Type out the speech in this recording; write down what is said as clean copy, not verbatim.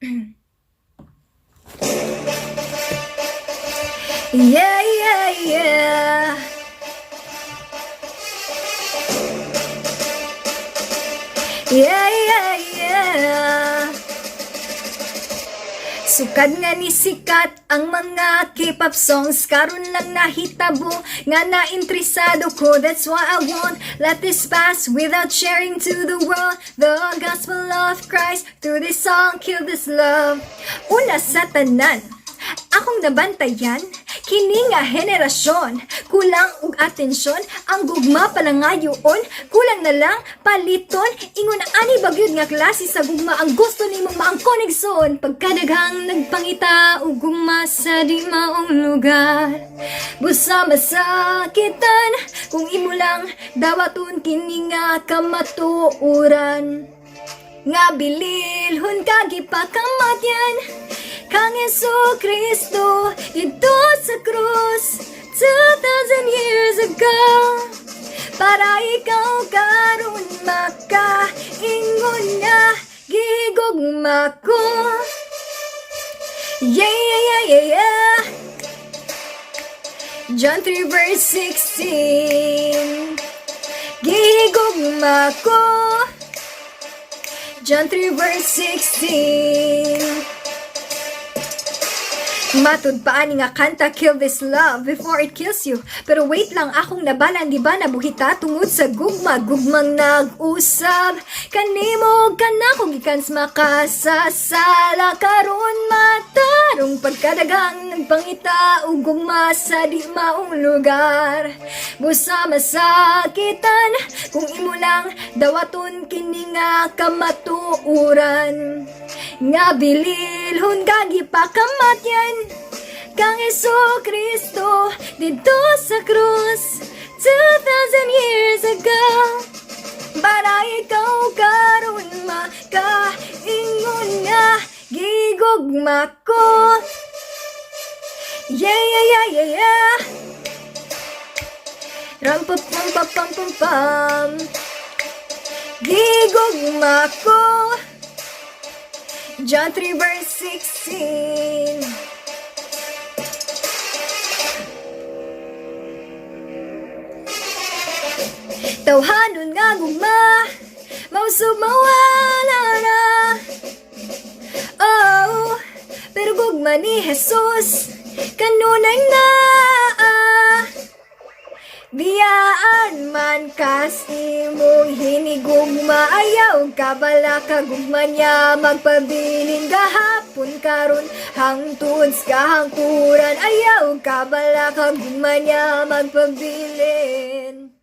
Yeah, yeah, yeah. Yeah, yeah, yeah. Sukad nga nisikat ang mga K-pop songs. Karun lang nahitabo nga na intresado ko. That's why I won't let this pass without sharing to the world the gospel of Christ. Through this song, kill this love. Una sa tanan, akong nabantayan. Kini nga henerasyon, kulang ug atensyon. Ang gugma palangayuon, kulang na lang palitun. Ingun ani bagyod nga klase sa gugma. Ang gusto nimong maangkon igsuon. Pagkadaghang nagpangita ug gugma sa di maong lugar. Busa masakitan kung imo lang dawaton kini nga kamatuoran. Nga bililhon kagipakamatyan kang Hesu Kristo dito sa krus 2,000 years ago, para ikaw Karun maka-ingun nga Gihigugma Ko. Yeah, yeah, yeah, yeah, yeah. John 3 verse 16. Gihigugma Ko. John 3 verse 16. Matud pa ani nga kanta, kill this love before it kills you. Pero wait lang, akong nabal-an, di ba nabuhita tungod sa gugma, gugmang nag-usab. Kanimo kanako gikans makasasala. Karun matarong pagkadaghang nagpangita ug gugma sa di maong lugar. Busa masakitan kung imo lang dawaton kini nga kamatuoran. Nga bililhon kagipakamatyan kang Hesu Kristo dito sa krus 2,000 years ago, para ikaw Karun maka-ingun nga Gihigugma Ko. Yeah, yeah, yeah, yeah, yeah. Ram pam pam pam pam pam pam. Gihigugma Ko. John 3 verse 16. Tawhanon nga gugma, mausog mawala na. Oh, pero gugma ni Jesus kanunay na. Biyaan man kas imong hinigugma, ayaw kabala ka gugma niya magpabilin gahapon karon hangtod sa hangturan. Ayaw kabala ka gugma niya magpabilin.